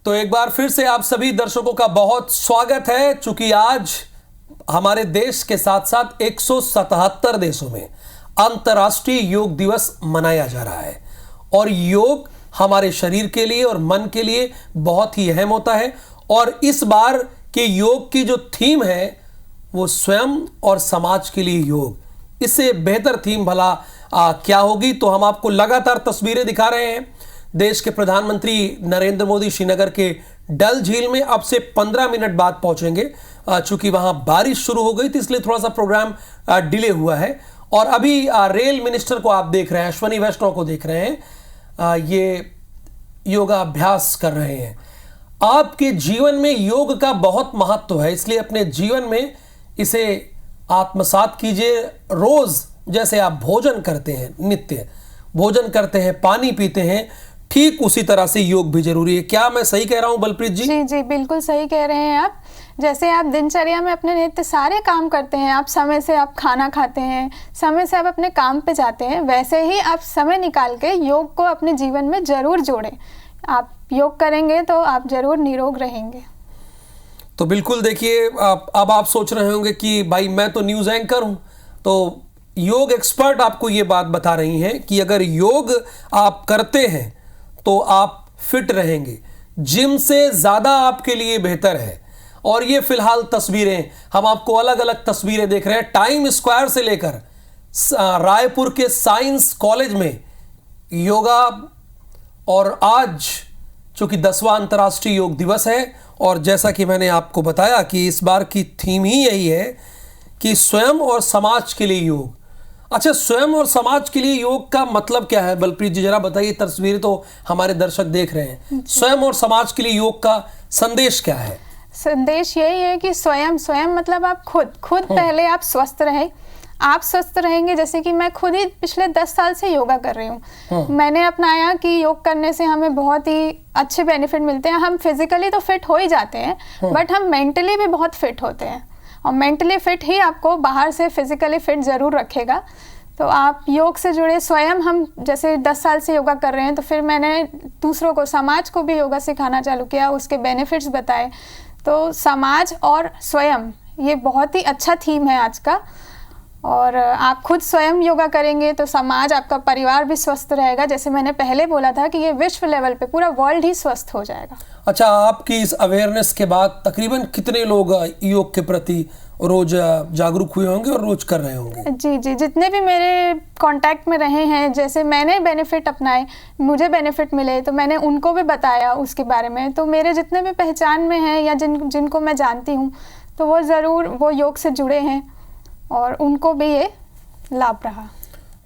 तो एक बार फिर से आप सभी दर्शकों का बहुत स्वागत है। चूंकि आज हमारे देश के साथ साथ 177 देशों में अंतर्राष्ट्रीय योग दिवस मनाया जा रहा है और योग हमारे शरीर के लिए और मन के लिए बहुत ही अहम होता है। और इस बार के योग की जो थीम है वो स्वयं और समाज के लिए योग। इससे बेहतर थीम भला क्या होगी। तो हम आपको लगातार तस्वीरें दिखा रहे हैं। देश के प्रधानमंत्री नरेंद्र मोदी श्रीनगर के डल झील में अब से 15 मिनट बाद पहुंचेंगे। चूंकि वहां बारिश शुरू हो गई थी इसलिए थोड़ा सा प्रोग्राम डिले हुआ है। और अभी रेल मिनिस्टर को आप देख रहे हैं, अश्विनी वैष्णव को देख रहे हैं, ये योगाभ्यास कर रहे हैं। आपके जीवन में योग का बहुत महत्व है, इसलिए अपने जीवन में इसे आत्मसात कीजिए। रोज जैसे आप भोजन करते हैं, नित्य भोजन करते हैं, पानी पीते हैं, ठीक उसी तरह से योग भी जरूरी है। क्या मैं सही कह रहा हूं बलप्रीत जी? जी जी बिल्कुल सही कह रहे हैं आप। जैसे आप दिनचर्या में अपने नित्य सारे काम करते हैं, आप समय से आप खाना खाते हैं, समय से आप अपने काम पे जाते हैं, वैसे ही आप समय निकाल के योग को अपने जीवन में जरूर जोड़ें। आप योग करेंगे तो आप जरूर निरोग रहेंगे। तो बिल्कुल देखिए, अब आप सोच रहे होंगे कि भाई मैं तो न्यूज़ एंकर हूं, तो योग एक्सपर्ट आपको ये बात बता रही हैं कि अगर योग आप करते हैं तो आप फिट रहेंगे। जिम से ज़्यादा आपके लिए बेहतर है। और ये फिलहाल तस्वीरें हम आपको अलग अलग तस्वीरें देख रहे हैं। टाइम स्क्वायर से लेकर रायपुर के साइंस कॉलेज में योगा। और आज चूंकि 10वां अंतर्राष्ट्रीय योग दिवस है और जैसा कि मैंने आपको बताया कि इस बार की थीम ही यही है कि स्वयं और समाज के लिए योग। अच्छा, स्वयं और समाज के लिए योग का मतलब क्या है बलप्रीत जी, जरा बताइए। तस्वीरें तो हमारे दर्शक देख रहे हैं। स्वयं और समाज के लिए योग का संदेश क्या है? संदेश यही है कि स्वयं मतलब आप खुद पहले आप स्वस्थ रहें। आप स्वस्थ रहेंगे, जैसे कि मैं खुद ही पिछले 10 साल से योगा कर रही हूँ। मैंने अपनाया कि योग करने से हमें बहुत ही अच्छे बेनिफिट मिलते हैं। हम फिजिकली तो फिट हो ही जाते हैं, बट हम मेंटली भी बहुत फिट होते हैं। और मेंटली फिट ही आपको बाहर से फिजिकली फिट ज़रूर रखेगा। तो आप योग से जुड़े। स्वयं हम जैसे 10 साल से योगा कर रहे हैं, तो फिर मैंने दूसरों को, समाज को भी योगा सिखाना चालू किया, उसके बेनिफिट्स बताए। तो समाज और स्वयं, ये बहुत ही अच्छा थीम है आज का। और आप खुद स्वयं योगा करेंगे तो समाज, आपका परिवार भी स्वस्थ रहेगा। जैसे मैंने पहले बोला था कि ये विश्व लेवल पे पूरा वर्ल्ड ही स्वस्थ हो जाएगा। अच्छा, आपकी इस अवेयरनेस के बाद तकरीबन कितने लोग योग के प्रति रोज जागरूक हुए होंगे और रोज कर रहे होंगे? जी जी, जितने भी मेरे कांटेक्ट में रहे हैं, जैसे मैंने बेनिफिट अपनाए, मुझे बेनिफिट मिले, तो मैंने उनको भी बताया उसके बारे में। तो मेरे जितने भी पहचान में हैं या जिनको मैं जानती हूँ, तो वो ज़रूर वो योग से जुड़े हैं और उनको भी ये लाभ रहा।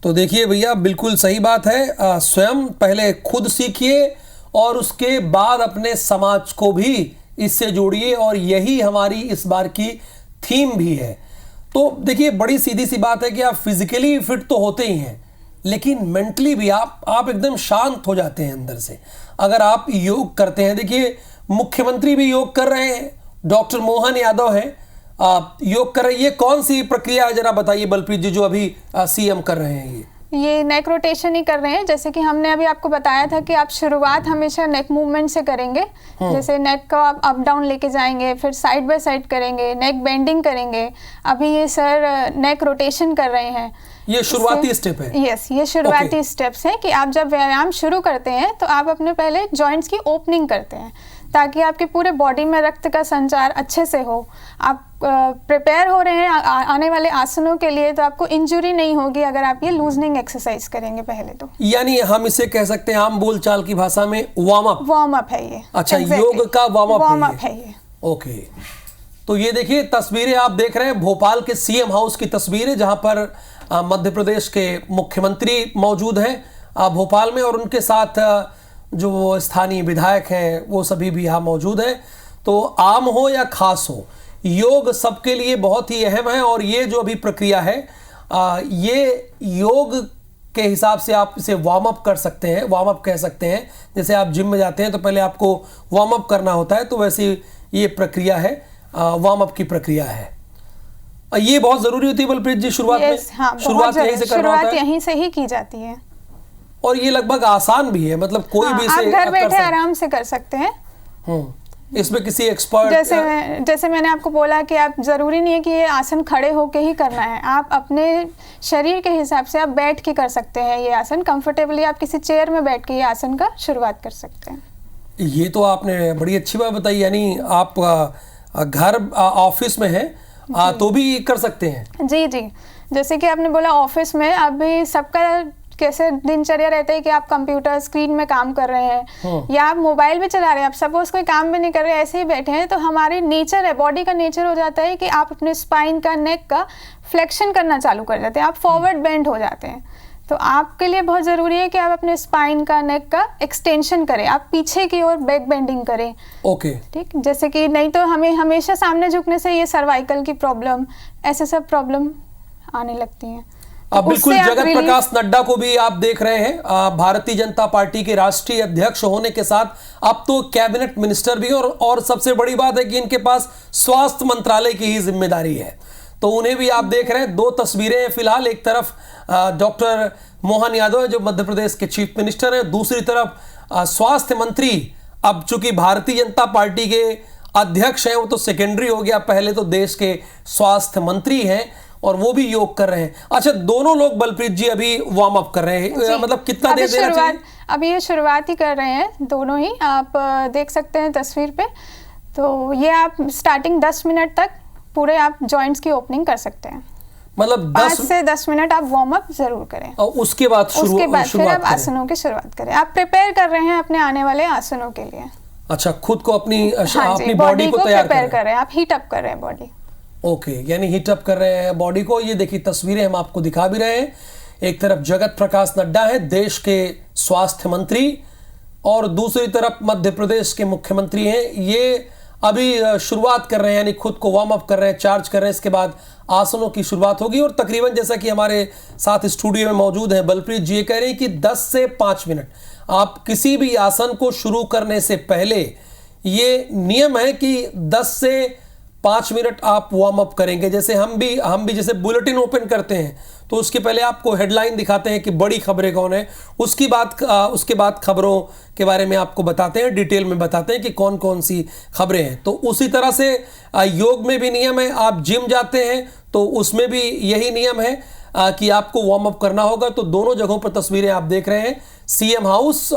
तो देखिए भैया, बिल्कुल सही बात है। स्वयं पहले खुद सीखिए और उसके बाद अपने समाज को भी इससे जोड़िए। और यही हमारी इस बार की थीम भी है। तो देखिए, बड़ी सीधी सी बात है कि आप फिजिकली फिट तो होते ही हैं, लेकिन मेंटली भी आप एकदम शांत हो जाते हैं अंदर से अगर आप योग करते हैं। देखिए, मुख्यमंत्री भी योग कर रहे हैं, डॉक्टर मोहन यादव हैं, योग कर रहे हैं। ये कौन सी प्रक्रिया है, जरा बताइए बलप्रीत जी, जो अभी सीएम कर रहे हैं? ये नेक रोटेशन ही कर रहे हैं। जैसे कि हमने अभी आपको बताया था कि आप शुरुआत हमेशा नेक मूवमेंट से करेंगे। जैसे नेक को आप अप डाउन लेके जाएंगे, फिर साइड बाय साइड करेंगे, नेक बेंडिंग करेंगे। अभी ये सर नेक रोटेशन कर रहे हैं। ये शुरुआती स्टेप है? यस, ये शुरुआती स्टेप्स हैं कि आप जब व्यायाम शुरू करते हैं तो आप अपने पहले जॉइंट्स की ओपनिंग करते हैं, ताकि आपके पूरे बॉडी में रक्त का संचार अच्छे से हो। आप प्रिपेयर हो रहे हैं आने वाले आसनों के लिए, तो आपको इंजरी नहीं होगी अगर आप ये लूजनिंग एक्सरसाइज करेंगे पहले तो। यानी हम इसे कह सकते हैं आम बोलचाल की भाषा में वार्म अप है ये। अच्छा, योग का वार्म अप है ये। ओके, तो ये देखिए तस्वीरें आप देख रहे हैं भोपाल के सीएम हाउस की तस्वीरें, जहां पर मध्य प्रदेश के मुख्यमंत्री मौजूद हैं भोपाल में, और उनके साथ जो स्थानीय विधायक हैं वो सभी भी यहाँ मौजूद हैं। तो आम हो या खास हो, योग सबके लिए बहुत ही अहम है। और ये जो अभी प्रक्रिया है, ये योग के हिसाब से आप इसे वार्म अप कर सकते हैं, वार्म अप कह सकते हैं। जैसे आप जिम में जाते हैं तो पहले आपको वार्म अप करना होता है, तो वैसे ये प्रक्रिया है, वार्म अप की प्रक्रिया है। ये बहुत जरूरी होती है बलप्रीत जी शुरुआत में? हाँ, शुरुआत यहीं से करना होता है? यहीं से ही की जाती है। और ये लगभग आसान भी है, मतलब कोई भी इसे घर बैठे आराम से कर सकते हैं। इसमें किसी एक्सपर्ट जैसे मैंने आपको बोला कि आप जरूरी नहीं है कि ये आसन खड़े होके ही करना है, आप अपने शरीर के हिसाब से आप बैठ के कर सकते हैं ये आसन कंफर्टेबली। आप किसी चेयर में बैठ के ये आसन का शुरुआत कर सकते हैं। ये तो आपने बड़ी अच्छी बात बताई, यानी आप घर ऑफिस में हैं तो भी कर सकते हैं। जी जी, जैसे कि आपने बोला ऑफिस में, अभी सबका कैसे दिनचर्या रहता है कि आप कंप्यूटर स्क्रीन में काम कर रहे हैं या आप मोबाइल भी चला रहे हैं, आप सपोज कोई काम भी नहीं कर रहे, ऐसे ही बैठे हैं, तो हमारी नेचर है, बॉडी का नेचर हो जाता है कि आप अपने स्पाइन का, नेक का फ्लेक्शन करना चालू कर जाते हैं, आप फॉरवर्ड बेंड हो जाते हैं। तो आपके लिए बहुत ज़रूरी है कि आप अपने स्पाइन का, नेक का एक्सटेंशन करें, आप पीछे की ओर बैक बेंडिंग करें। ओके ठीक, जैसे कि नहीं तो हमें हमेशा सामने झुकने से ये सर्वाइकल की प्रॉब्लम, ऐसे सब प्रॉब्लम आने लगती हैं। अब बिल्कुल जगत प्रकाश नड्डा को भी आप देख रहे हैं, भारतीय जनता पार्टी के राष्ट्रीय अध्यक्ष होने के साथ अब तो कैबिनेट मिनिस्टर भी, और सबसे बड़ी बात है कि इनके पास स्वास्थ्य मंत्रालय की ही जिम्मेदारी है, तो उन्हें भी आप देख रहे हैं। दो तस्वीरें हैं फिलहाल, एक तरफ डॉक्टर मोहन यादव है जो मध्य प्रदेश के चीफ मिनिस्टर हैं, दूसरी तरफ स्वास्थ्य मंत्री, अब चूंकि भारतीय जनता पार्टी के अध्यक्ष हैं वो तो सेकेंडरी हो गया, पहले तो देश के स्वास्थ्य मंत्री हैं और वो भी योग कर रहे हैं। अच्छा, दोनों लोग बलप्रीत जी अभी वार्म अप कर रहे हैं, मतलब कितना देर देना चाहिए? अभी ये शुरुआत ही कर रहे हैं दोनों ही, आप देख सकते हैं तस्वीर पे। तो ये आप स्टार्टिंग 10 मिनट तक पूरे आप जॉइंट्स की ओपनिंग कर सकते हैं, मतलब 5 से 10 मिनट आप वार्म अप जरूर करें और उसके बाद फिर आप आसनों की शुरुआत करें। आप प्रिपेयर कर रहे हैं अपने आने वाले आसनों के लिए। अच्छा, खुद को अपनी बॉडी को तैयार कर रहे हैं, आप हीट अप कर रहे हैं बॉडी। ओके, यानी हीट अप कर रहे हैं बॉडी को। ये देखिए तस्वीरें हम आपको दिखा भी रहे हैं, एक तरफ जगत प्रकाश नड्डा है देश के स्वास्थ्य मंत्री और दूसरी तरफ मध्य प्रदेश के मुख्यमंत्री हैं। ये अभी शुरुआत कर रहे हैं, यानी खुद को वार्म अप कर रहे हैं, चार्ज कर रहे हैं, इसके बाद आसनों की शुरुआत होगी। और तकरीबन जैसा कि हमारे साथ स्टूडियो में मौजूद हैं बलप्रीत जी, ये कह रहे हैं कि 10 से 5 मिनट आप किसी भी आसन को शुरू करने से पहले, ये नियम है कि 10 से 5 मिनट आप वार्म अप करेंगे। जैसे हम भी जैसे बुलेटिन ओपन करते हैं तो उसके पहले आपको हेडलाइन दिखाते हैं कि बड़ी खबरें कौन है, उसके बाद खबरों के बारे में आपको बताते हैं, डिटेल में बताते हैं कि कौन कौन सी खबरें हैं। तो उसी तरह से योग में भी नियम है, आप जिम जाते हैं तो उसमें भी यही नियम है कि आपको वार्म अप करना होगा। तो दोनों जगहों पर तस्वीरें आप देख रहे हैं, सीएम हाउस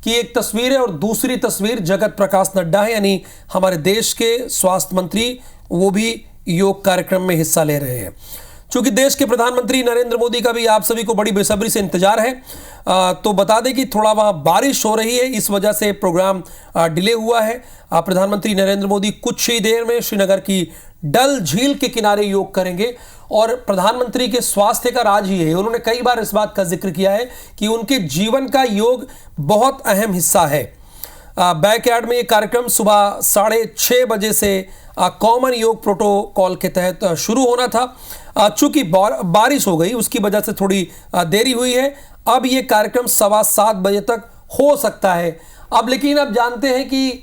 की एक तस्वीर है और दूसरी तस्वीर जगत प्रकाश नड्डा है, यानी हमारे देश के स्वास्थ्य मंत्री, वो भी योग कार्यक्रम में हिस्सा ले रहे हैं। चूंकि देश के प्रधानमंत्री नरेंद्र मोदी का भी आप सभी को बड़ी बेसब्री से इंतजार है, तो बता दें कि थोड़ा वहाँ बारिश हो रही है, इस वजह से प्रोग्राम डिले हुआ है। प्रधानमंत्री नरेंद्र मोदी कुछ ही देर में श्रीनगर की डल झील के किनारे योग करेंगे और प्रधानमंत्री के स्वास्थ्य का राज ही है। उन्होंने कई बार इस बात का जिक्र किया है कि उनके जीवन का योग बहुत अहम हिस्सा है। बैकयार्ड में ये कार्यक्रम सुबह 6:30 बजे से कॉमन योग प्रोटोकॉल के तहत शुरू होना था। चूंकि बारिश हो गई उसकी वजह से थोड़ी देरी हुई है, अब ये कार्यक्रम 7:15 बजे तक हो सकता है। अब लेकिन अब जानते हैं कि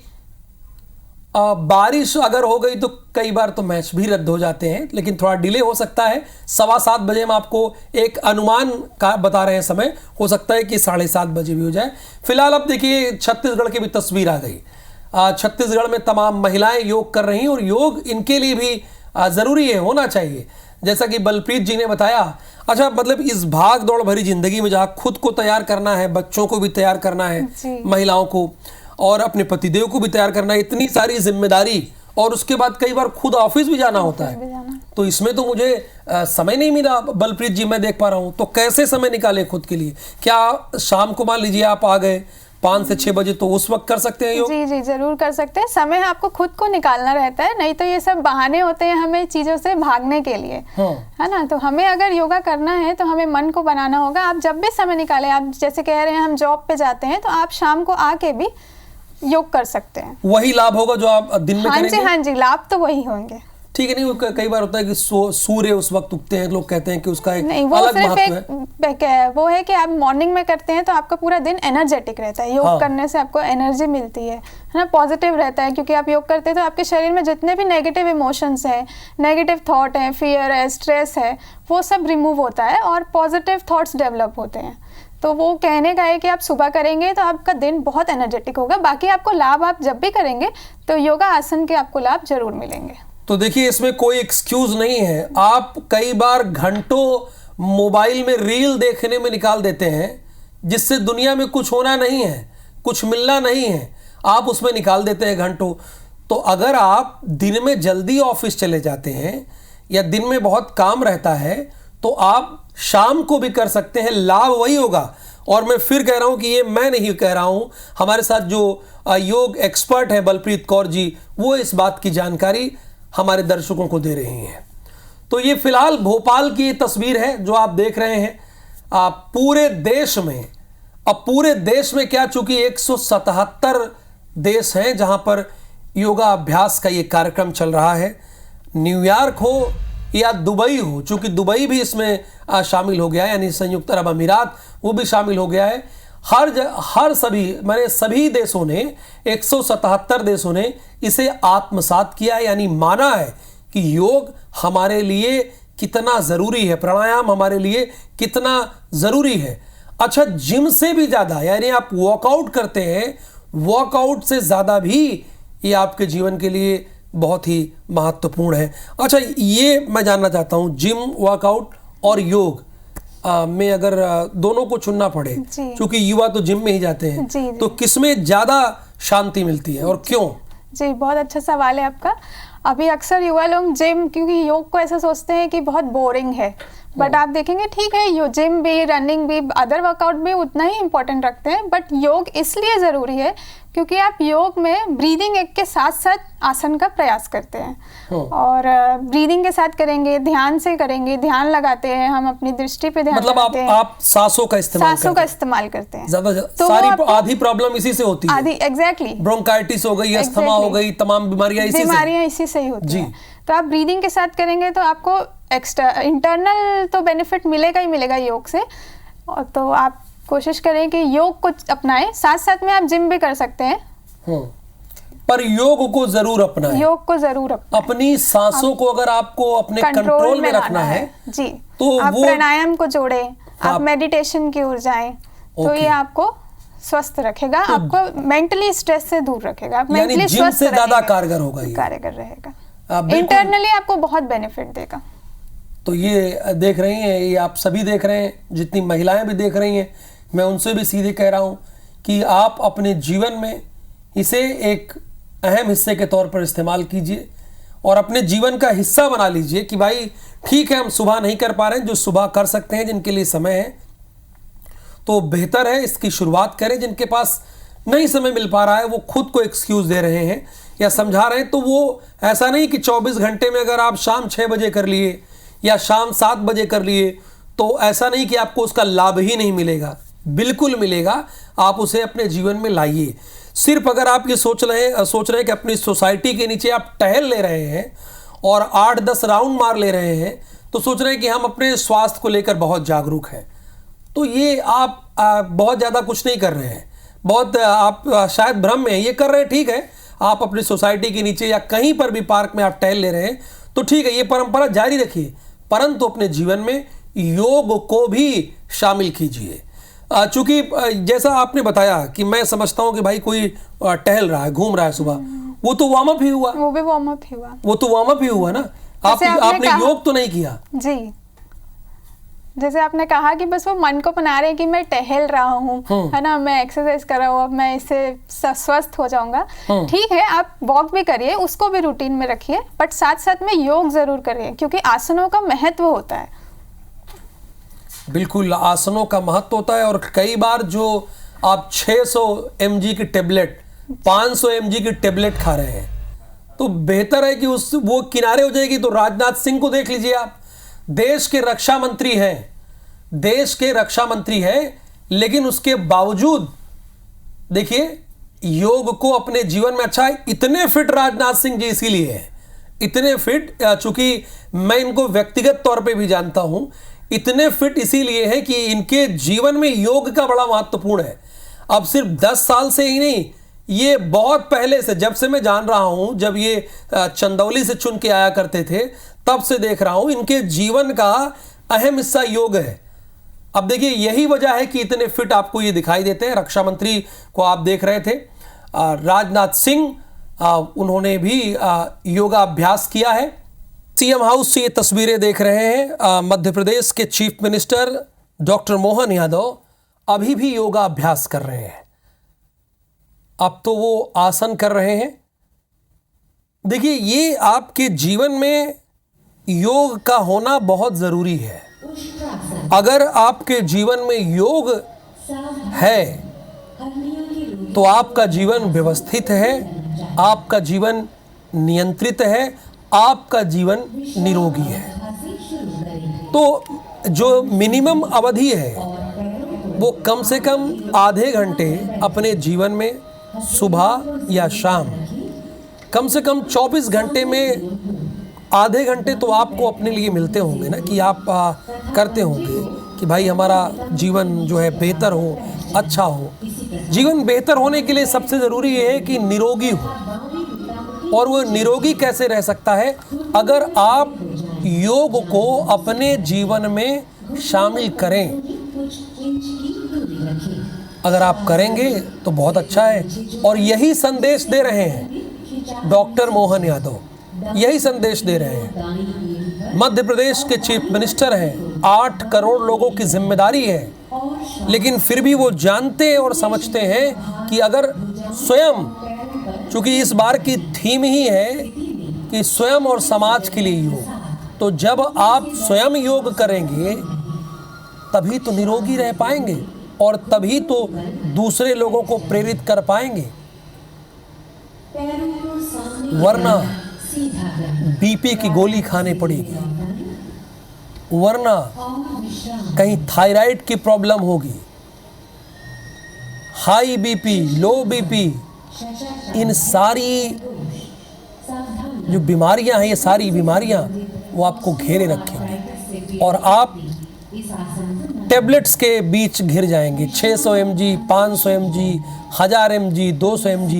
बारिश अगर हो गई तो कई बार तो मैच भी रद्द हो जाते हैं, लेकिन थोड़ा डिले हो सकता है। 7:15 बजे हम आपको एक अनुमान का बता रहे हैं समय, हो सकता है कि 7:30 बजे भी हो जाए। फिलहाल अब देखिए छत्तीसगढ़ की भी तस्वीर आ गई। छत्तीसगढ़ में तमाम महिलाएं योग कर रही हैं और योग इनके लिए भी ज़रूरी है, होना चाहिए, जैसा कि बलप्रीत जी ने बताया। अच्छा, मतलब इस भाग दौड़ भरी जिंदगी में जहाँ खुद को तैयार करना है, बच्चों को भी तैयार करना है, महिलाओं को, और अपने पतिदेव को भी तैयार करना है, इतनी सारी जिम्मेदारी, और उसके बाद कई बार खुद ऑफिस भी जाना होता है, तो इसमें तो मुझे समय नहीं मिला बलप्रीत जी, मैं देख पा रहा हूँ। तो कैसे समय निकाले खुद के लिए? क्या शाम को मान लीजिए आप आ गए 5 से 6 बजे, तो उस वक्त कर सकते हैं योग? जी जी, जरूर कर सकते हैं। समय आपको खुद को निकालना रहता है, नहीं तो ये सब बहाने होते हैं हमें चीजों से भागने के लिए, है ना। तो हमें अगर योगा करना है तो हमें मन को बनाना होगा। आप जब भी समय निकालें, आप जैसे कह रहे हैं हम जॉब पे जाते हैं, तो आप शाम को आके भी योग कर सकते हैं। वही लाभ होगा जो आप दिन में करेंगे? हाँ जी, लाभ तो वही होंगे। ठीक है। नहीं, कई बार होता है कि सूर्य उस वक्त उगते हैं, लोग कहते हैं कि उसका एक नहीं, वो अलग महत्व है। वो है कि आप मॉर्निंग में करते हैं तो आपका पूरा दिन एनर्जेटिक रहता है। योग करने से आपको एनर्जी मिलती है ना, पॉजिटिव रहता है, क्योंकि आप योग करते हैं तो आपके शरीर में जितने भी नेगेटिव इमोशंस हैं, नेगेटिव थॉट है, फियर है, स्ट्रेस है, वो सब रिमूव होता है और पॉजिटिव थॉट्स डेवलप होते हैं। तो वो कहने का है कि आप सुबह करेंगे तो आपका दिन बहुत एनर्जेटिक होगा। बाकी आपको लाभ आप जब भी करेंगे तो योगा आसन के आपको लाभ जरूर मिलेंगे। तो देखिए, इसमें कोई एक्सक्यूज नहीं है। आप कई बार घंटों मोबाइल में रील देखने में निकाल देते हैं, जिससे दुनिया में कुछ होना नहीं है, कुछ मिलना नहीं है, आप उसमें निकाल देते हैं घंटों। तो अगर आप दिन में जल्दी ऑफिस चले जाते हैं या दिन में बहुत काम रहता है तो आप शाम को भी कर सकते हैं, लाभ वही होगा। और मैं फिर कह रहा हूं कि ये मैं नहीं कह रहा हूं, हमारे साथ जो योग एक्सपर्ट है बलप्रीत कौर जी, वो इस बात की जानकारी हमारे दर्शकों को दे रही हैं। तो ये फिलहाल भोपाल की तस्वीर है जो आप देख रहे हैं। पूरे देश में, अब पूरे देश में क्या, चूंकि 177 देश हैं जहां पर योगा अभ्यास का ये कार्यक्रम चल रहा है। न्यूयॉर्क हो या दुबई हो, चूंकि दुबई भी इसमें शामिल हो गया है, यानी संयुक्त अरब अमीरात वो भी शामिल हो गया है। हर सभी देशों ने, 177 देशों ने इसे आत्मसात किया है, यानी माना है कि योग हमारे लिए कितना ज़रूरी है, प्राणायाम हमारे लिए कितना ज़रूरी है। अच्छा, जिम से भी ज़्यादा, यानी आप वर्कआउट करते हैं, वर्कआउट से ज़्यादा भी ये आपके जीवन के लिए बहुत ही महत्वपूर्ण है। अच्छा, ये मैं जानना चाहता हूँ, जिम, वर्कआउट और योग में अगर दोनों को चुनना पड़े, क्योंकि युवा तो जिम में ही जाते हैं, जी। तो किसमें ज़्यादा शांति मिलती है और क्यों? जी, बहुत अच्छा सवाल है आपका। अभी अक्सर युवा लोग जिम, क्योंकि योग को ऐसा सोचते हैं कि बहुत बोरिंग है, बट आप देखेंगे ठीक है, यो जिम भी, रनिंग भी, अदर वर्कआउट भी उतना ही इम्पोर्टेंट रखते हैं। बट योग इसलिए ज़रूरी है क्योंकि आप योग में ब्रीदिंग एक के साथ साथ आसन का प्रयास करते हैं। और ब्रीदिंग के साथ करेंगे, ध्यान से करेंगे, ध्यान लगाते हैं, हम अपनी दृष्टि पे ध्यान लगाते हैं। आप सांसों का इस्तेमाल करते हैं। ज्यादा तो सारी आधी प्रॉब्लम इसी से होती है। आधी, एग्जैक्टली। ब्रोंकाइटिस हो गई, अस्थमा हो गई, तमाम बीमारियां इसी से ही होती हैं। तो आप ब्रीदिंग के साथ करेंगे तो आपको एक्स्ट्रा इंटरनल तो बेनिफिट मिलेगा ही मिलेगा योग से। और तो आप कोशिश करें कि योग को अपनाएं, साथ साथ में आप जिम भी कर सकते हैं, पर योग को जरूर अपनाएं। योग को जरूर अपनाएं। अपनी सांसों को अगर आपको अपने कंट्रोल में रखना है जी, तो आप वो प्राणायाम को जोड़ें, आप मेडिटेशन की ओर जाएं, तो ये आपको स्वस्थ रखेगा, आपको मेंटली स्ट्रेस से दूर रखेगा, आप मेंटली स्वस्थ से ज्यादा कारगर होगा, ये कारगर रहेगा, इंटरनली आपको बहुत बेनिफिट देगा। तो ये देख रही हैं, ये आप सभी देख रहे हैं, जितनी महिलाएं भी देख रही हैं, मैं उनसे भी सीधे कह रहा हूं कि आप अपने जीवन में इसे एक अहम हिस्से के तौर पर इस्तेमाल कीजिए और अपने जीवन का हिस्सा बना लीजिए कि भाई ठीक है, हम सुबह नहीं कर पा रहे हैं, जो सुबह कर सकते हैं, जिनके लिए समय है तो बेहतर है इसकी शुरुआत करें। जिनके पास नहीं समय मिल पा रहा है, वो खुद को एक्सक्यूज दे रहे हैं या समझा रहे हैं, तो वो ऐसा नहीं कि 24 घंटे में अगर आप शाम 6 बजे कर लिए या शाम 7 बजे कर लिए तो ऐसा नहीं कि आपको उसका लाभ ही नहीं मिलेगा, बिल्कुल मिलेगा। आप उसे अपने जीवन में लाइए। सिर्फ अगर आप ये सोच रहे हैं कि अपनी सोसाइटी के नीचे आप टहल ले रहे हैं और 8-10 राउंड मार ले रहे हैं, तो सोच रहे हैं कि हम अपने स्वास्थ्य को लेकर बहुत जागरूक हैं, तो ये आप बहुत ज़्यादा कुछ नहीं कर रहे हैं, बहुत आप शायद भ्रम में ये कर रहे हैं। ठीक है, आप अपनी सोसाइटी के नीचे या कहीं पर भी पार्क में आप टहल ले रहे हैं तो ठीक है, ये परंपरा जारी रखिए, परंतु अपने जीवन में योग को भी शामिल कीजिए। चूंकि जैसा आपने बताया कि मैं समझता हूं कि भाई कोई टहल रहा है, घूम रहा है सुबह, वो तो वार्म अप ही हुआ, वो भी वार्म अप ही हुआ, वो तो वार्म अप ही हुआ ना। आपने योग तो नहीं किया जी। जैसे आपने कहा कि बस वो मन को बना रहे हैं कि मैं टहल रहा हूँ, है ना, मैं एक्सरसाइज कर रहा हूँ, अब मैं इससे स्वस्थ हो जाऊंगा। ठीक है, आप वॉक भी करिए, उसको भी रूटीन में रखिए, बट साथ साथ में योग जरूर करिए, क्योंकि आसनों का महत्व होता है। बिल्कुल, आसनों का महत्व होता है। और कई बार जो आप 600 mg की टेबलेट, 500 mg की टेबलेट खा रहे हैं, तो बेहतर है कि वो किनारे हो जाएगी। तो राजनाथ सिंह को देख लीजिए आप, देश के रक्षा मंत्री हैं, लेकिन उसके बावजूद देखिए योग को अपने जीवन में, अच्छा इतने फिट राजनाथ सिंह जी इसीलिए हैं, इतने फिट, चूंकि मैं इनको व्यक्तिगत तौर पे भी जानता हूं, इतने फिट इसीलिए हैं कि इनके जीवन में योग का बड़ा महत्वपूर्ण है। अब सिर्फ 10 साल से ही नहीं, ये बहुत पहले से, जब से मैं जान रहा हूं, जब ये चंदौली से चुन के आया करते थे, तब से देख रहा हूं इनके जीवन का अहम हिस्सा योग है। अब देखिए यही वजह है कि इतने फिट आपको ये दिखाई देते हैं। रक्षा मंत्री को आप देख रहे थे, राजनाथ सिंह, उन्होंने भी योगा अभ्यास किया है। सीएम हाउस से ये तस्वीरें देख रहे हैं। मध्य प्रदेश के chief minister doctor Mohan Yadav अभी भी योगा अभ्यास कर रहे हैं। अब तो वो आसन कर रहे हैं। देखिए ये आपके जीवन में योग का होना बहुत ज़रूरी है। अगर आपके जीवन में योग है तो आपका जीवन व्यवस्थित है, आपका जीवन नियंत्रित है, आपका जीवन निरोगी है। तो जो मिनिमम अवधि है वो कम से कम आधे घंटे अपने जीवन में सुबह या शाम, कम से कम 24 घंटे में आधे घंटे तो आपको अपने लिए मिलते होंगे ना, कि आप करते होंगे कि भाई हमारा जीवन जो है बेहतर हो, अच्छा हो। जीवन बेहतर होने के लिए सबसे ज़रूरी ये है कि निरोगी हो। और वो निरोगी कैसे रह सकता है? अगर आप योग को अपने जीवन में शामिल करें। अगर आप करेंगे तो बहुत अच्छा है। और यही संदेश दे रहे हैं डॉक्टर मोहन यादव, यही संदेश दे रहे हैं। मध्य प्रदेश के चीफ मिनिस्टर हैं, 8 करोड़ लोगों की जिम्मेदारी है, लेकिन फिर भी वो जानते और समझते हैं कि अगर स्वयं, चूंकि इस बार की थीम ही है कि स्वयं और समाज के लिए योग, तो जब आप स्वयं योग करेंगे तभी तो निरोगी रह पाएंगे और तभी तो दूसरे लोगों को प्रेरित कर पाएंगे। वरना बीपी की गोली खानी पड़ेगी, वरना कहीं थायराइड की प्रॉब्लम होगी, हाई बीपी, लो बीपी, इन सारी जो बीमारियां हैं, ये सारी बीमारियां वो आपको घेरे रखेंगे और आप टैबलेट्स के बीच घिर जाएंगे। 600 mg, 500 mg, 1000 mg, 200 mg,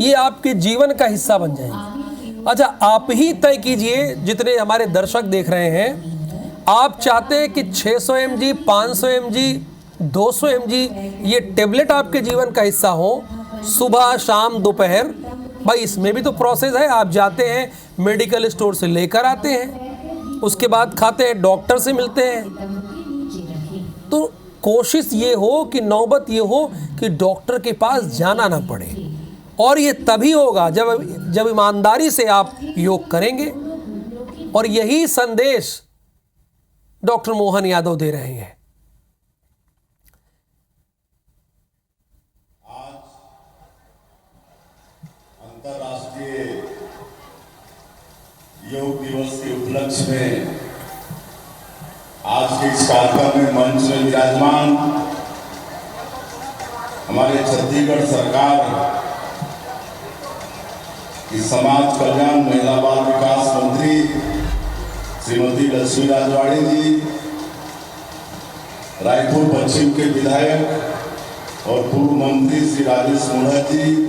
ये आपके जीवन का हिस्सा बन जाएंगे। अच्छा, आप ही तय कीजिए, जितने हमारे दर्शक देख रहे हैं, आप चाहते हैं कि 600 mg, 500 mg, 200 mg ये टैबलेट आपके जीवन का हिस्सा हो, सुबह, शाम, दोपहर? भाई इसमें भी तो प्रोसेस है। आप जाते हैं मेडिकल स्टोर से लेकर आते हैं, उसके बाद खाते हैं, डॉक्टर से मिलते हैं। तो कोशिश ये हो कि नौबत ये हो कि डॉक्टर के पास जाना ना पड़े। और ये तभी होगा जब ईमानदारी से आप योग करेंगे। और यही संदेश डॉक्टर मोहन यादव दे रहे हैं। अंतर्राष्ट्रीय योग दिवस के उपलक्ष्य में आज के इस कार्यक्रम में मंच में विराजमान हमारे छत्तीसगढ़ सरकार की समाज कल्याण, महिला बाल विकास मंत्री श्रीमती लक्ष्मी राजवाड़ी जी, रायपुर पश्चिम के विधायक और पूर्व मंत्री श्री राजेश मूढ़ा जी,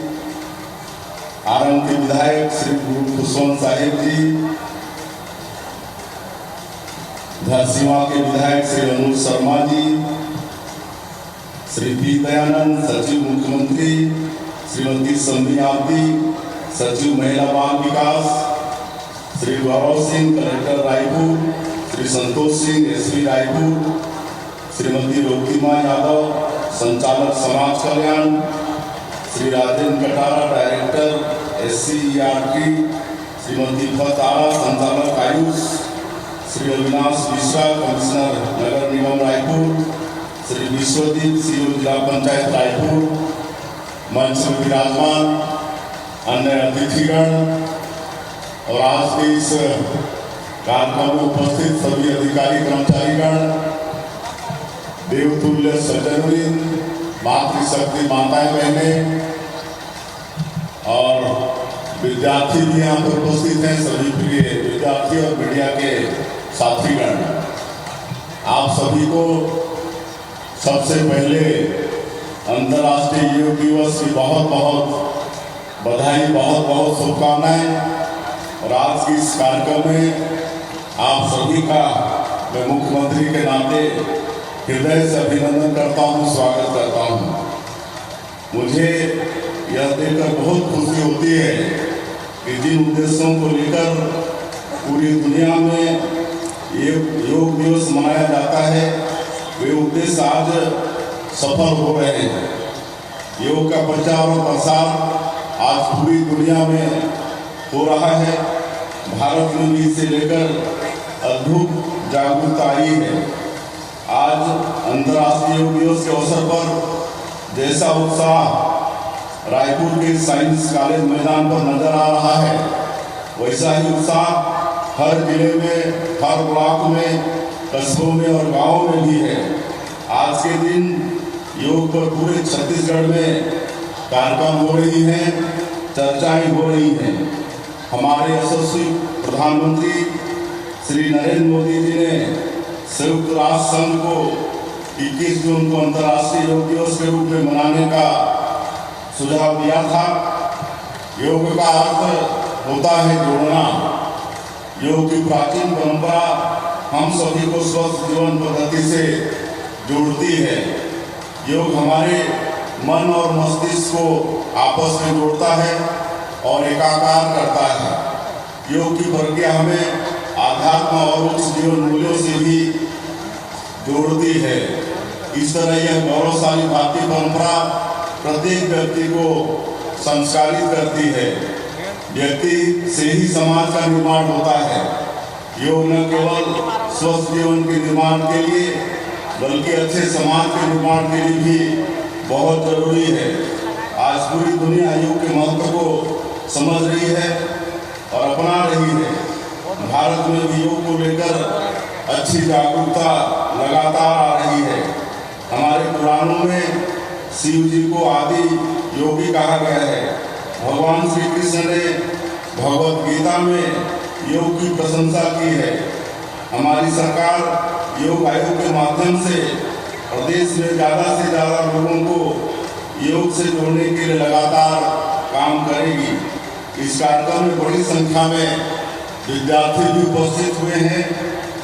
आरंग के विधायक श्री खुशवंत साहिब जी, धरसीवा के विधायक श्री अनुज शर्मा जी, श्री पी दयानंद सचिव मुख्यमंत्री, श्रीमती संधि आपदी सचिव महिला बाल विकास, श्री गौरव सिंह कलेक्टर रायपुर, श्री संतोष सिंह एसपी रायपुर, श्रीमती रोकिमा यादव संचालक समाज कल्याण, श्री राजेंद्र कटारा डायरेक्टर SCERT, श्रीमती फतारा संचालक आयुष, श्री अविनाश मिश्रा कमिश्नर नगर निगम रायपुर, श्री विश्वदीप CEO जिला पंचायत रायपुर, मंच में विराजमान अन्य अतिथिगण और आज के इस कार्यक्रम में उपस्थित सभी अधिकारी कर्मचारीगण, देवतुल्य सज्जनवृंद, मातृशक्ति माताएं बहनें और विद्यार्थी भी यहाँ पर उपस्थित हैं। सभी प्रिय विद्यार्थी और मीडिया के साथीगण, आप सभी को सबसे पहले अंतर्राष्ट्रीय योग दिवस की बहुत बहुत बधाई, बहुत बहुत शुभकामनाएं। और आज की इस कार्यक्रम में आप सभी का मैं मुख्यमंत्री के नाते हृदय से अभिनंदन करता हूँ, स्वागत करता हूँ। मुझे यह देखकर बहुत खुशी होती है कि जिन उद्देश्यों को लेकर पूरी दुनिया में ये योग दिवस मनाया जाता है, वे उद्देश्य आज सफल हो रहे हैं। योग का प्रचार और प्रसार आज पूरी दुनिया में हो रहा है। भारत में भी इसे लेकर अद्भुत जागरूकता आई है। आज अंतर्राष्ट्रीय योग दिवस के अवसर पर जैसा उत्साह रायपुर के साइंस कॉलेज मैदान पर नजर आ रहा है, वैसा ही उत्साह हर जिले में, हर ब्लॉक में, कस्बों में और गांवों में भी है। आज के दिन योग पर पूरे छत्तीसगढ़ में कार्यक्रम हो रही हैं, चर्चाएं हो रही हैं। हमारे यशस्वी प्रधानमंत्री श्री नरेंद्र मोदी जी ने संयुक्त राष्ट्र संघ को 21 जून को अंतर्राष्ट्रीय योग दिवस के रूप में मनाने का सुझाव दिया था। योग का अर्थ होता है जोड़ना। योग की प्राचीन परंपरा हम सभी को स्वस्थ जीवन पद्धति से जोड़ती है। योग हमारे मन और मस्तिष्क को आपस में जोड़ता है और एकाकार करता है। योग की प्रक्रिया हमें आध्यात्म और उच्च जीवन मूल्यों से भी जोड़ती है। इस तरह यह गौरवशाली भारतीय परंपरा प्रत्येक व्यक्ति को संस्कारित करती है। व्यक्ति से ही समाज का निर्माण होता है। योग न केवल स्वस्थ जीवन के निर्माण के लिए बल्कि अच्छे समाज के निर्माण के लिए भी बहुत जरूरी है। आज पूरी दुनिया योग के महत्व को समझ रही है और अपना रही है। भारत में भी योग को लेकर अच्छी जागरूकता लगातार आ रही है। हमारे पुराणों में शिव जी को आदि योगी कहा गया है। भगवान श्री कृष्ण ने भगवत गीता में योग की प्रशंसा की है। हमारी सरकार योग आयोग के माध्यम से प्रदेश में ज़्यादा से ज़्यादा लोगों को योग से जोड़ने के लिए लगातार काम करेगी। इस कार्यक्रम में बड़ी संख्या में विद्यार्थी भी उपस्थित हुए हैं।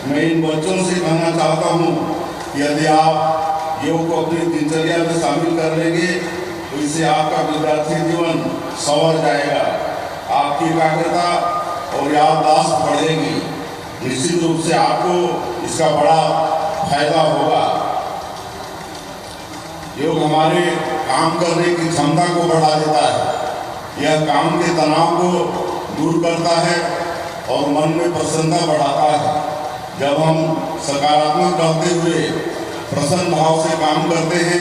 मैं इन बच्चों से कहना चाहता हूँ कि यदि आप योग को अपनी दिनचर्या में शामिल कर लेंगे तो इससे आपका विद्यार्थी जीवन संवर जाएगा। आपकी एकाग्रता और याददाश्त बढ़ेगी। निश्चित रूप से आपको इसका बड़ा फायदा होगा। योग हमारे काम करने की क्षमता को बढ़ा देता है। यह काम के तनाव को दूर करता है और मन में प्रसन्नता बढ़ाता है। जब हम सकारात्मक रहते हुए प्रसन्न भाव से काम करते हैं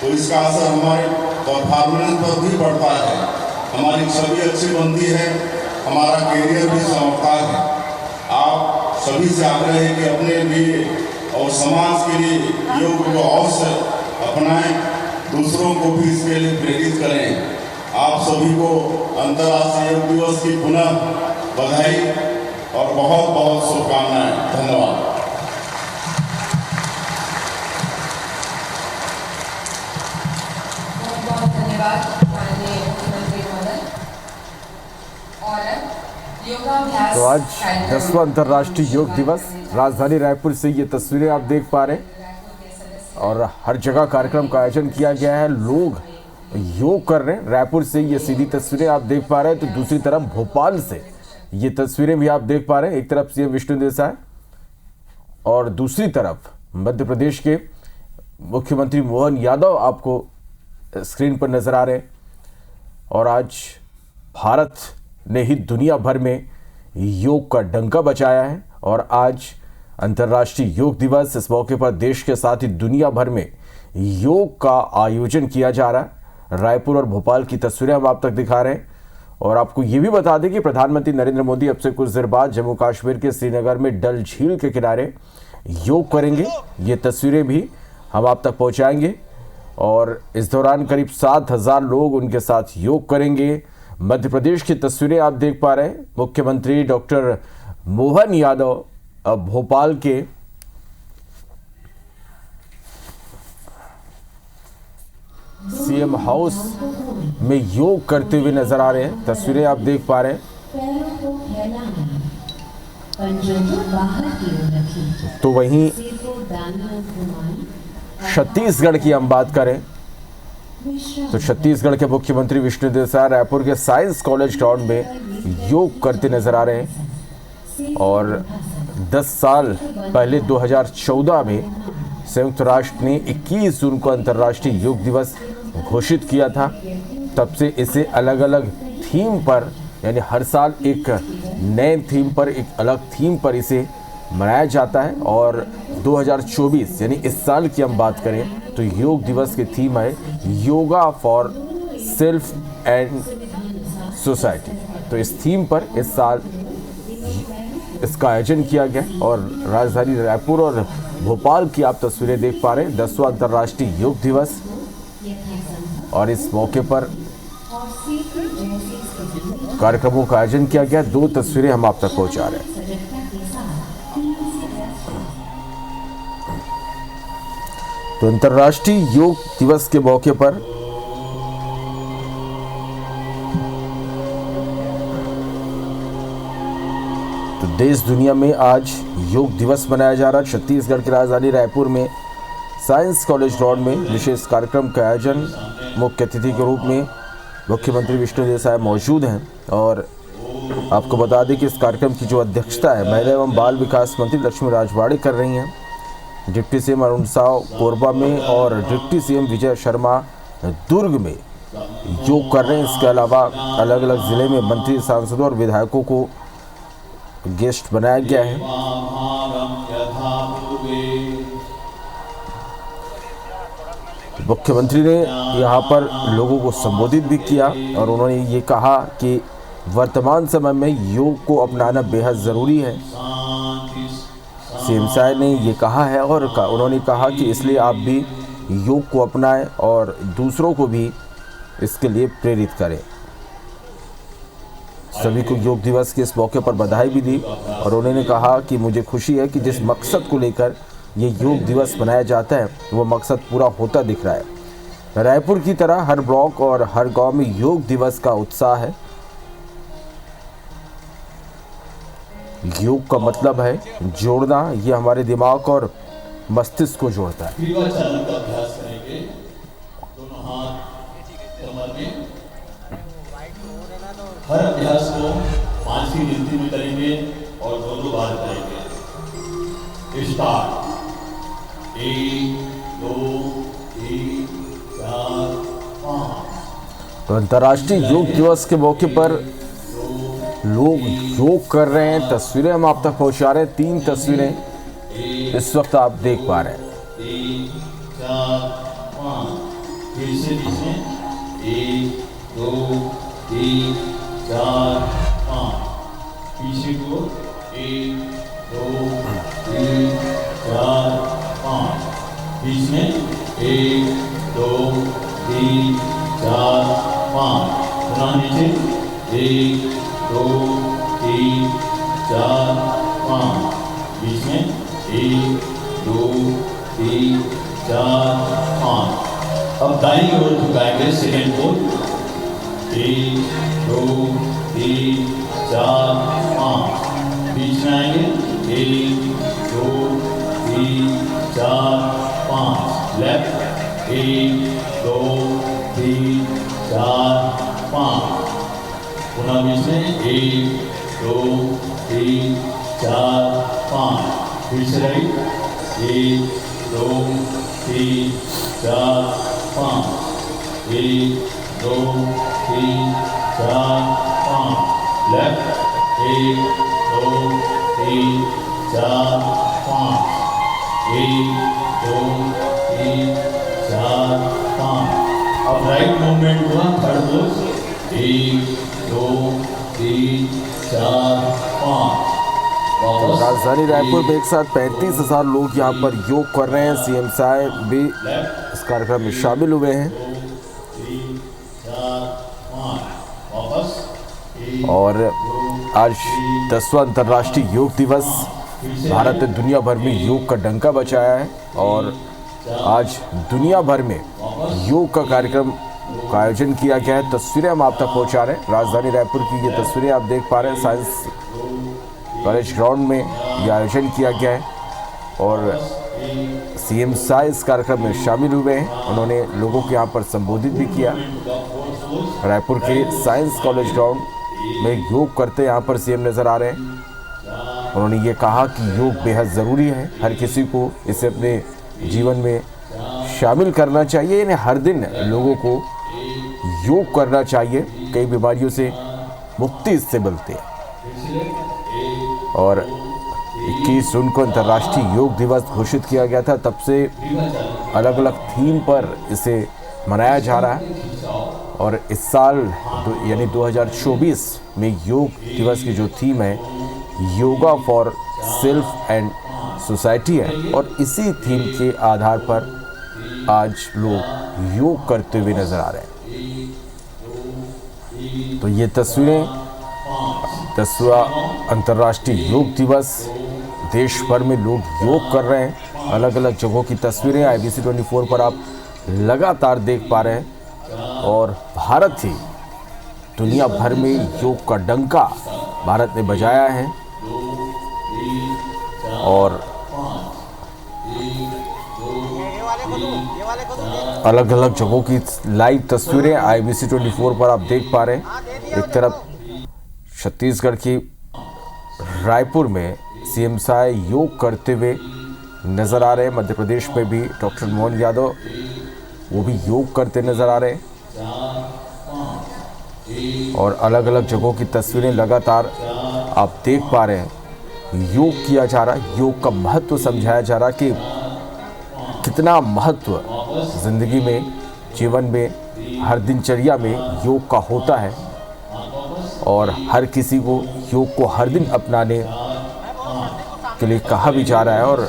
तो इसका असर हमारे परफॉर्मेंस पर भी पड़ता है। हमारी छवि अच्छी बनती है, हमारा कैरियर भी संवरता है। आप सभी से आग्रह है कि अपने लिए और समाज के लिए योग को अवश्य अपनाएं, दूसरों को भी इसके लिए प्रेरित करें। आप सभी को अंतर्राष्ट्रीय योग दिवस की पुनः बधाई और बहुत बहुत शुभकामनाएं। धन्यवाद। तो आज 10वां अंतर्राष्ट्रीय योग दिवस, राजधानी रायपुर से ये तस्वीरें आप देख पा रहे हैं और हर जगह कार्यक्रम का आयोजन किया गया है। लोग योग कर रहे हैं। रायपुर से ये सीधी तस्वीरें आप देख पा रहे हैं, तो दूसरी तरफ भोपाल से ये तस्वीरें भी आप देख पा रहे हैं। एक तरफ सीएम विष्णु देसाई और दूसरी तरफ मध्य प्रदेश के मुख्यमंत्री मोहन यादव आपको स्क्रीन पर नजर आ रहे हैं। और आज भारत ने ही दुनिया भर में योग का डंका बजाया है और आज अंतर्राष्ट्रीय योग दिवस, इस मौके पर देश के साथ ही दुनिया भर में योग का आयोजन किया जा रहा है। रायपुर और भोपाल की तस्वीरें हम आप तक दिखा रहे हैं और आपको ये भी बता दें कि प्रधानमंत्री नरेंद्र मोदी अब से कुछ देर बाद जम्मू कश्मीर के श्रीनगर में डल झील के किनारे योग करेंगे। ये तस्वीरें भी हम आप तक पहुंचाएंगे और इस दौरान करीब 7,000 लोग उनके साथ योग करेंगे। मध्य प्रदेश की तस्वीरें आप देख पा रहे हैं। मुख्यमंत्री डॉक्टर मोहन यादव अब भोपाल के सीएम हाउस में योग करते हुए नजर आ रहे हैं। तस्वीरें आप देख पा रहे हैं। तो वहीं छत्तीसगढ़ की हम बात करें तो छत्तीसगढ़ के मुख्यमंत्री विष्णुदेव साय रायपुर के साइंस कॉलेज ग्राउंड में योग करते नजर आ रहे हैं। और 10 साल पहले 2014 में संयुक्त राष्ट्र ने 21 जून को अंतर्राष्ट्रीय योग दिवस घोषित किया था। तब से इसे अलग अलग थीम पर, यानी हर साल एक नए थीम पर, एक अलग थीम पर इसे मनाया जाता है। और 2024 यानी इस साल की हम बात करें तो योग दिवस की थीम है yoga for self and society. तो इस थीम पर इस साल इसका आयोजन किया गया और राजधानी रायपुर और भोपाल की आप तस्वीरें देख पा रहे हैं। 10वां अंतर्राष्ट्रीय योग दिवस और इस मौके पर कार्यक्रमों का आयोजन किया गया। 2 तस्वीरें हम आप तक पहुंचा रहे हैं। तो अंतर्राष्ट्रीय योग दिवस के मौके पर तो देश दुनिया में आज योग दिवस मनाया जा रहा है। छत्तीसगढ़ की राजधानी रायपुर में साइंस कॉलेज ग्राउंड में विशेष कार्यक्रम का आयोजन, मुख्य अतिथि के रूप में मुख्यमंत्री विष्णुदेव साय मौजूद हैं। और आपको बता दें कि इस कार्यक्रम की जो अध्यक्षता है महिला एवं बाल विकास मंत्री लक्ष्मी राजवाड़े कर रही हैं। डिप्टी सीएम अरुण साव कोरबा में और डिप्टी सीएम विजय शर्मा दुर्ग में योग कर रहे हैं। इसके अलावा अलग अलग जिले में मंत्री, सांसदों और विधायकों को गेस्ट बनाया गया है। मुख्यमंत्री ने यहाँ पर लोगों को संबोधित भी किया और उन्होंने ये कहा कि वर्तमान समय में योग को अपनाना बेहद ज़रूरी है। सीएम साय ने ये कहा है और उन्होंने कहा कि इसलिए आप भी योग को अपनाएं और दूसरों को भी इसके लिए प्रेरित करें। सभी को योग दिवस के इस मौके पर बधाई भी दी और उन्होंने कहा कि मुझे खुशी है कि जिस मकसद को लेकर ये योग दिवस मनाया जाता है वो मकसद पूरा होता दिख रहा है। रायपुर की तरह हर ब्लॉक और हर गांव में योग दिवस का उत्साह है। योग का मतलब है जोड़ना, ये हमारे दिमाग और मस्तिष्क को जोड़ता है। चरण का अभ्यास करेंगे। दोनों हाथ कमर में। हर अभ्यास को 5 की गिनती में करेंगे और 2 बार करेंगे। स्टार्ट। 1 2 3 4 5। तो अंतर्राष्ट्रीय योग दिवस के मौके पर लोग योग कर रहे हैं। तस्वीरें हम आप तक पहुंचा रहे हैं। 3 तस्वीरें इस वक्त आप देख पा रहे हैं। 3 4 5। फिर से नीचे 1 2 3 4 5। पीछे को 1 2 3 4 5। बीच में 1 2 3 4 5। पुनः नीचे 1 2 3 4 5। बीच में 1 2 3 4 5। अब दाईं ओर झुकाएंगे सेकेंड पोल। 1 2 3 4 5। बीच में आएंगे 1 2 3 4 5। लेफ्ट 1 2 3 4 5। पुनः बीच में 1 2 3 4 5। फिर से राइट 1 2 3 4 5। 1 2 3 4 5। लेफ्ट 1 2 3 4 5। 1 2 3 4 5। अब राइट मूवमेंट हुआ थर्ड पोज। 1 2 3 4 5। राजधानी रायपुर में एक साथ 35,000 लोग यहाँ पर योग कर रहे हैं। सीएम साय भी इस कार्यक्रम में शामिल हुए हैं। और आज 10वां अंतर्राष्ट्रीय योग दिवस, भारत ने दुनिया भर में योग का डंका बजाया है और आज दुनिया भर में योग का कार्यक्रम का आयोजन किया गया है। तस्वीरें हम आप तक पहुंचा रहे हैं। राजधानी रायपुर की ये तस्वीरें आप देख पा रहे हैं। साइंस कॉलेज ग्राउंड में ये आयोजन किया गया है और सीएम साय इस कार्यक्रम में शामिल हुए हैं। उन्होंने लोगों को यहाँ पर संबोधित भी किया। रायपुर के साइंस कॉलेज ग्राउंड में योग करते यहाँ पर सीएम नज़र आ रहे हैं। उन्होंने ये कहा कि योग बेहद ज़रूरी है, हर किसी को इसे अपने जीवन में शामिल करना चाहिए। यानी हर दिन लोगों को योग करना चाहिए, कई बीमारियों से मुक्ति इससे मिलती है। और 21 जून को अंतर्राष्ट्रीय योग दिवस घोषित किया गया था, तब से अलग अलग थीम पर इसे मनाया जा रहा है। और इस साल यानी 2024 में योग दिवस की जो थीम है yoga for self and society है और इसी थीम के आधार पर आज लोग योग करते हुए नजर आ रहे हैं। तो ये तस्वीरें 10वां अंतर्राष्ट्रीय योग दिवस, देश भर में लोग योग कर रहे हैं। अलग अलग जगहों की तस्वीरें IBC 24 पर आप लगातार देख पा रहे हैं। और भारत ही दुनिया भर में योग का डंका भारत ने बजाया है। और अलग अलग जगहों की लाइव तस्वीरें IBC 24 पर आप देख पा रहे हैं। एक तरफ छत्तीसगढ़ की रायपुर में सीएम साय योग करते हुए नजर आ रहे हैं। मध्य प्रदेश में भी डॉक्टर मोहन यादव वो भी योग करते नजर आ रहे हैं। और अलग अलग जगहों की तस्वीरें लगातार आप देख पा रहे हैं। योग किया जा रहा है, योग का महत्व समझाया जा रहा कि कितना महत्व जिंदगी में, जीवन में, हर दिनचर्या में योग का होता है। और हर किसी को योग को हर दिन अपनाने के लिए कहा भी जा रहा है। और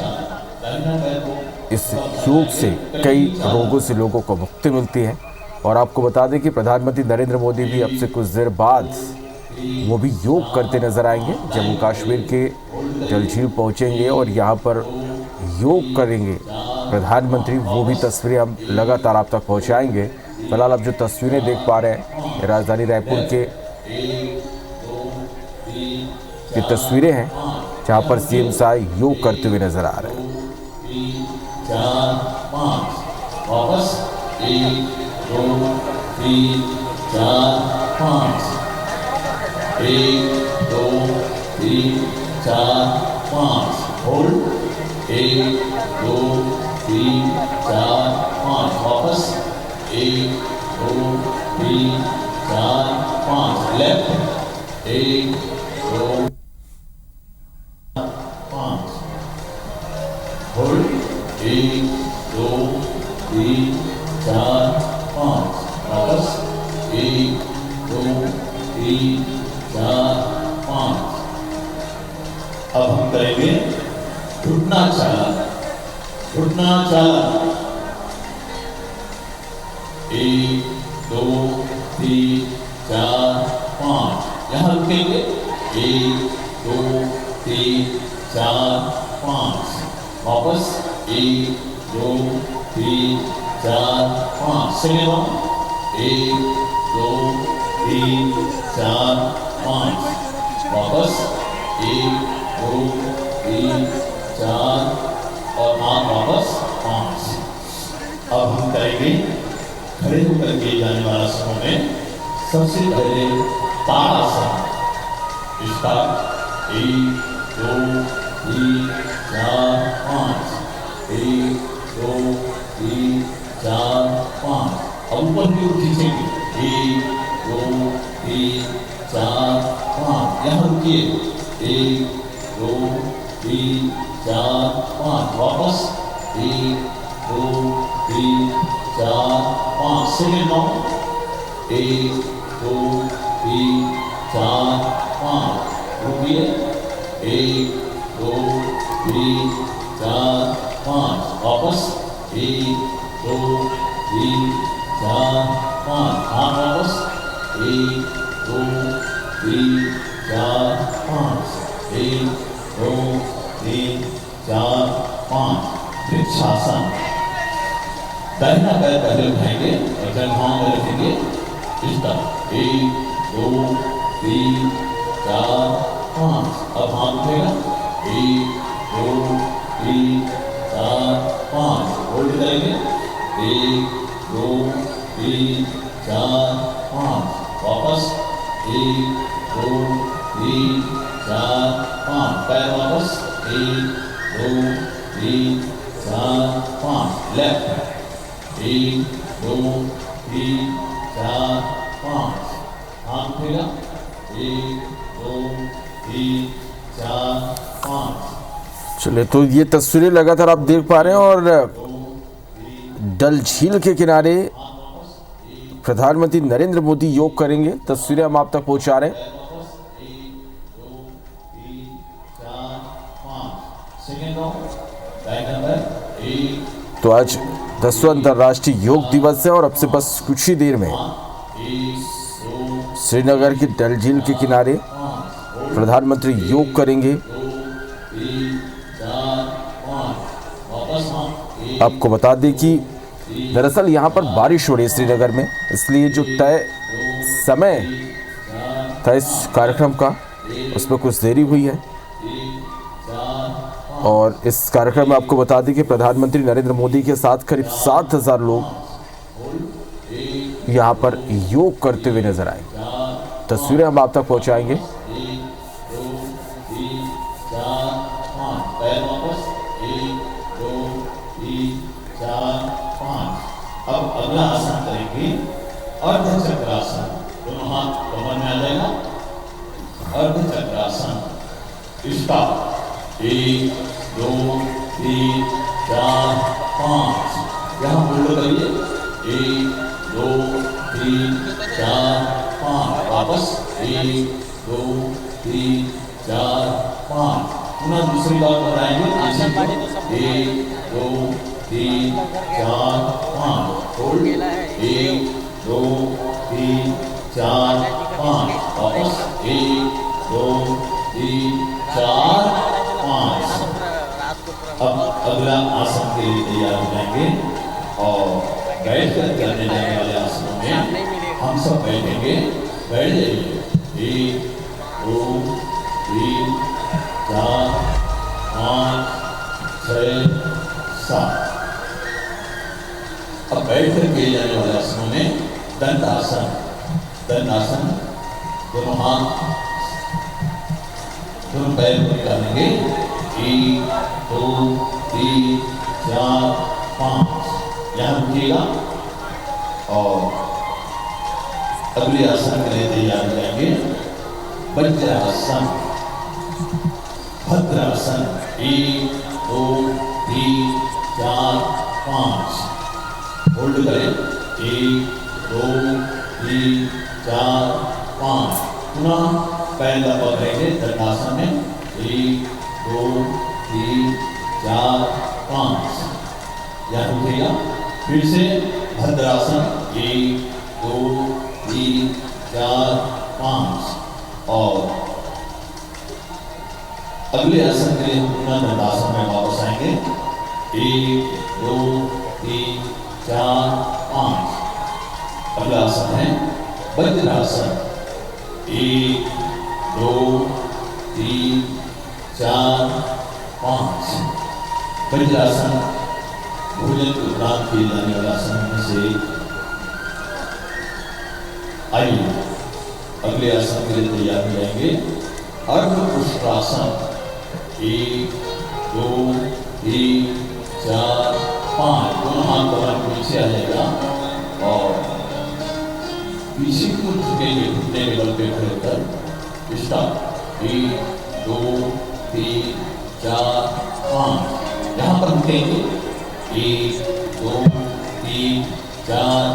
इस योग से कई रोगों से लोगों को मुक्ति मिलती है। और आपको बता दें कि प्रधानमंत्री नरेंद्र मोदी भी अब से कुछ देर बाद वो भी योग करते नजर आएंगे। जम्मू कश्मीर के डल झील पहुँचेंगे और यहाँ पर योग करेंगे प्रधानमंत्री। वो भी तस्वीरें हम लगातार आप तक पहुँचाएंगे। फिलहाल आप जो तस्वीरें देख पा रहे हैं राजधानी रायपुर के ये तस्वीरें हैं जहाँ पर सीएम साय योग करते हुए नजर आ रहे हैं। 4 5 वापस 1 2 3 4 5 1 2 3 4 5 होल्ड 1 2 3 4 5 वापस 1 2 3 4 5 लेफ्ट 1 2 5 होल्ड 1 2 3 4 5 वापस 1 2 3 4 5। अब हम करेंगे घुटना चाला। घुटना चाला 1 2 3 4 5। यहाँ रुकेंगे 1 2 3 4 5 वापस 1 2 3 4 5। सेकेंड राउंड 1 2 3 4 5 वापस 1 2 3 4 और हाथ वापस 5। अब हम करेंगे खड़े होकर किए जाने वाला समूह में सबसे पहले ताड़ासन। इसका 1 2 3 4 5 1 2 3 4 5। अब ऊपर की ओर खींचेंगे 1 2 3 4 5। यहाँ रुकिए 1 2 3 4 5 वापस 1 2 3 4 5। सेकेंड राउंड 1 2 3 4 5 रुकिए 1 2 3 4 5 वापस 1 2 3 4 5। हाथ वापस 1 2 3 4 5 1 2 3 4 5। वृक्षासन। दाहिना पैर पहले उठाएंगे और जंघाओं में रखेंगे इस तरह 1 2 3 4 5। अब हाथ उठेगा 1 2 3 4 5। होल्ड करेंगे 1 2 3 4 5। वापस 1 2 3 4 5। पैर वापस 1 2 3 4 5। लेफ्ट 1 2 3 4 5। हाथ उठेगा 1 2 3 4 5। चलिए, तो ये तस्वीरें लगातार आप देख पा रहे हैं और डल झील के किनारे प्रधानमंत्री नरेंद्र मोदी योग करेंगे। तस्वीरें हम आप तक पहुंचा रहे हैं। 1 2 3 4 5। सेकेंड राउंड बैक नंबर 1 तो आज 10वां अंतर्राष्ट्रीय योग दिवस है और अब से बस कुछ ही देर में 1 2 श्रीनगर की डल झील के किनारे प्रधानमंत्री योग करेंगे। 3 4 5। वापस हम आपको बता दें कि दरअसल यहाँ पर बारिश हो रही है श्रीनगर में, इसलिए जो तय समय था इस कार्यक्रम का उसमें कुछ देरी हुई है। और इस कार्यक्रम में आपको बता दें कि प्रधानमंत्री नरेंद्र मोदी के साथ करीब 7,000 लोग यहाँ पर योग करते हुए नजर आए। तस्वीरें हम आप तक पहुँचाएंगे। 1 2 3 4 5। पैर वापस 1 2 3 4 5। अब अगला आसन करेंगे अर्ध चक्रासन। दोनों हाथ कमर में आ जाएगा। अर्ध चक्रासन स्टार्ट 1 2 3 4 5। यहाँ होल्ड करिए 1 2 3 4 5। वापस 1 2 3 4 5। पुनः दूसरी बार बताएंगे 1 2 3 4 5। होल्ड 1 2 3 4 5। वापस 1 2 3 4 5। अब अगला आसन के लिए तैयार हो जाएंगे और बैठ कर करने जाने वाले आसनों में हम सब बैठेंगे। बैठ जाइए 1 2 3 4 5 6 7। अब बैठ कर किए जाने वाले आसनों में दंडासन। दंडासन दोनों हाथ दोनों पैर को निकालेंगे 1 2 3 4 5। यहाँ रुकिएगा और अगले आसन के लिए तैयार हो जाएंगे। वज्रासन भद्रासन 1 2 3 4 5। होल्ड करें 1 2 3 4 5। पुनः पैर पकड़ेंगे दंडासन में 1 2 3 4 5। यहाँ रुकेगा। फिर से भद्रासन 1 2 3 4 5। और अगले आसन के लिए हम पुनः दंडासन में वापस आएंगे 1 2 3 4 5। अगला आसन है वज्रासन 1 2 3 4 5। वज्रासन भोजन के उपरांत किए जाने वाला आसन में से आइए अगले आसन के लिए तैयार हो जाएंगे। अर्धपुष्टासन 1 2 3 4 5। दोनों हाथ कमर के पीछे आ जाएगा और पीछे को झुकेंगे। घुटने के बल पे खड़े कर स्टार्ट 1 2 3 4 5। यहाँ पर रुकेंगे 1 2 3 4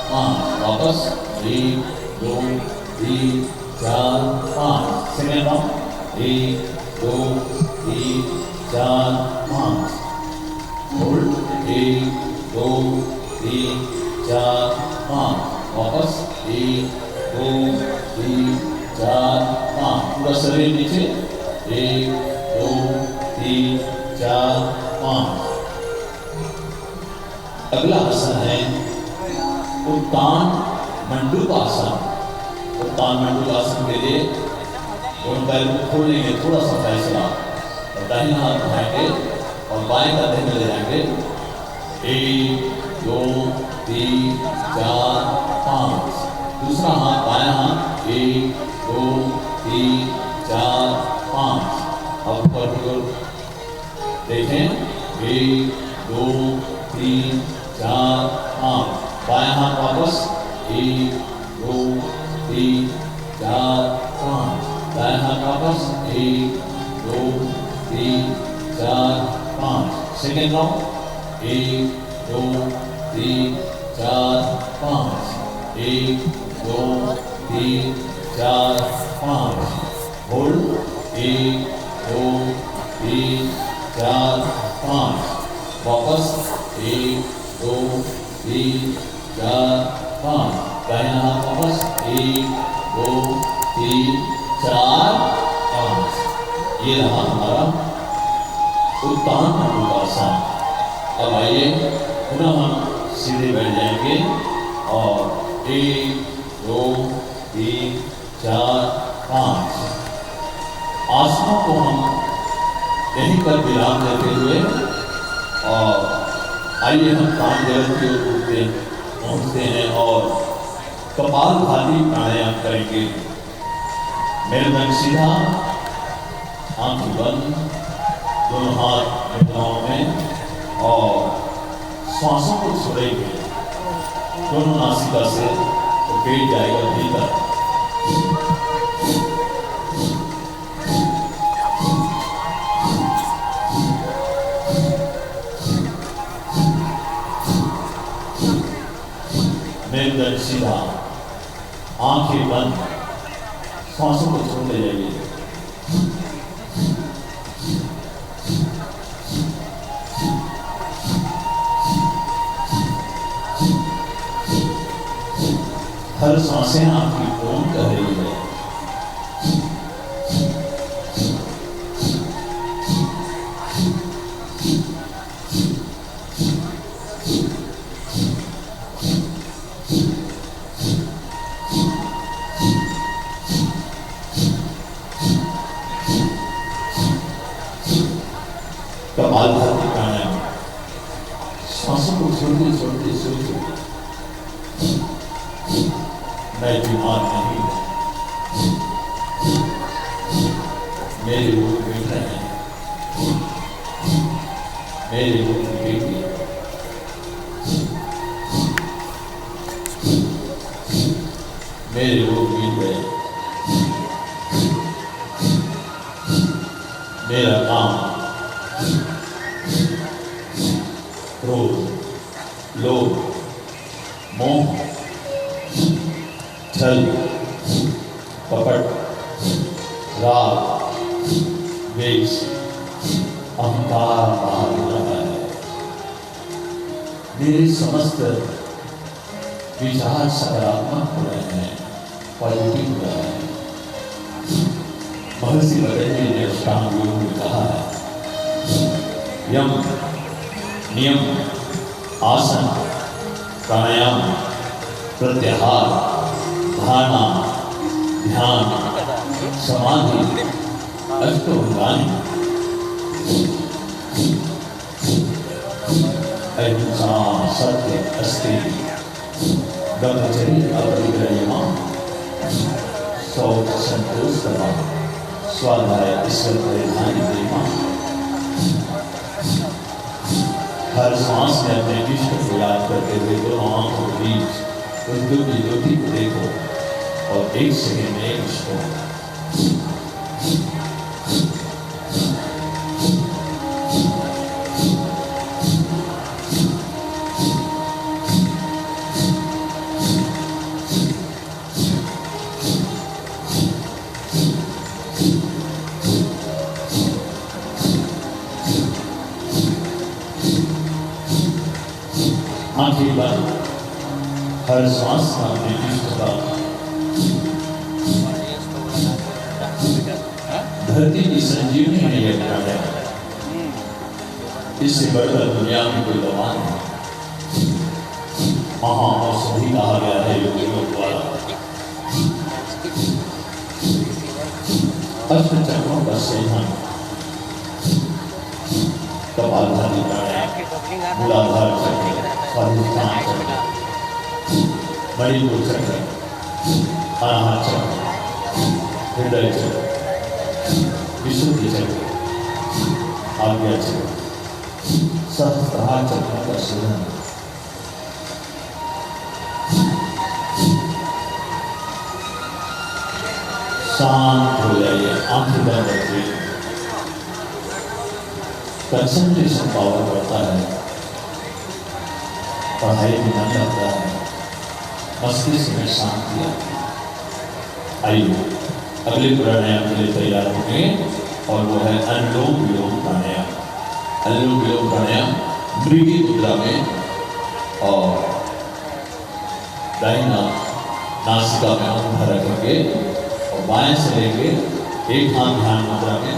5। वापस 1 2 3 4 5। Second round 1 2 3 4 5। होल्ड 1 2 3 4 5। वापस 1 2 3 4 5। पूरा शरीर नीचे 1 2 3 4 5। अगला आसन है उत्तान मंडूकासन। उत्तान मंडूकासन के लिए उन पैर को खोलेंगे, थोड़ा सा फैसला, और दाहिना हाथ उठाएंगे और बाएं कंधे में ले जाएंगे। 1 2 3 4 5। दूसरा हाथ बायां हाथ, 1 2 3 4 5। अब ऊपर की ओर देखें, 1 2 3 4 5। बायां हाथ वापस, 1 2 3 4 5। दायां हाथ वापस, 1 2 3 4 5। Second round, 1 2 3 4 5। 1 2 3 4 5। होल्ड, 1 2 3 4 5। वापस, 1 2 3 4 5। दाहिना हाथ वापस, 1 2 3 4 5। ये रहा हमारा उत्तान योगासन। अब आइए पुनः हम सीधे बैठ जाएंगे और 1 2 3 4 5 आसनों को हम यहीं पर विराम देते हुए, और आइए हम प्राणायाम की ओर पहुंचते हैं और कपालभाति प्राणायाम करेंगे। मेरे मन सीधा, आंखें बंद, दोनों हाथ मुद्राओं में, और श्वासों को छोड़ेंगे दोनों नासिका से, तो पेट जाएगा भीतर। मेरुदंड सीधा, आंखें बंद, श्वासों को छोड़ते जाइए। हर सांसें आपकी पूर्ण कर रही है। कपालभाति प्राणायाम, सांसों को छोड़ते छोड़ते सोचो, मैं बीमार नहीं हूं, मेरे रोग मिट रहे हैं, मेरे रोग मिटेंगे, मेरे रोग मिट गए, मेरा काम क्रोध, लोभ, मोह, छल, कपट, राग, द्वेष, अहंकार बाहर हो रहा है। मेरे समस्त विचार सकारात्मक हो रहे हैं, पॉजिटिव हो रहे हैं। महर्षि पतंजलि ने अष्टांग योग में कहा है, यम, नियम, आसन, प्राणायाम, प्रत्याहार, धारणा, ध्यान, समाधि, अष्टांगानि, अहिंसा, सत्य, अस्तेय, ब्रह्मचर्य, अपरिग्रह, शौच, संतोष, दमा, स्वाध्याय, ईश्वर परिधान, प्रेम। हर सांस में अपने इष्ट को याद करते हुए दोनों आंखों के बीच उस दुखी ज्योति को देखो और एक सेकंड में इसको आंखें बंद, हर सांस में अपने इष्ट का, धरती की संजीवनी में यह प्राणायाम, इससे बढ़कर दुनिया में कोई दवा नहीं। महाऔषधि कहा गया है योगियों द्वारा। अष्ट चक्रों का सेवन, कपालभाति प्राणायाम, मूलाधार चक्र, स्वाधिष्ठान चक्र, मणिपुर चक्र, अनाहत चक्र, हृदय चक्र, विशुद्धि चक्र, आज्ञा चक्र, सहस्त्रार चक्रों का सेवन। शांत हो जाइए, आंखें बंद रखिए। कंसंट्रेशन पावर बढ़ता है, पढ़ाई में मन लगता है, मस्तिष्क में शांति आती है। आइए अगले प्राणायाम के लिए तैयार होंगे और वो है अनुलोम विलोम प्राणायाम। अनुलोम विलोम प्राणायाम मृगी मुद्रा में और दाहिना नासिका में अंगूठा रखेंगे और बाएं से लेके एक हाथ ध्यान मुद्रा में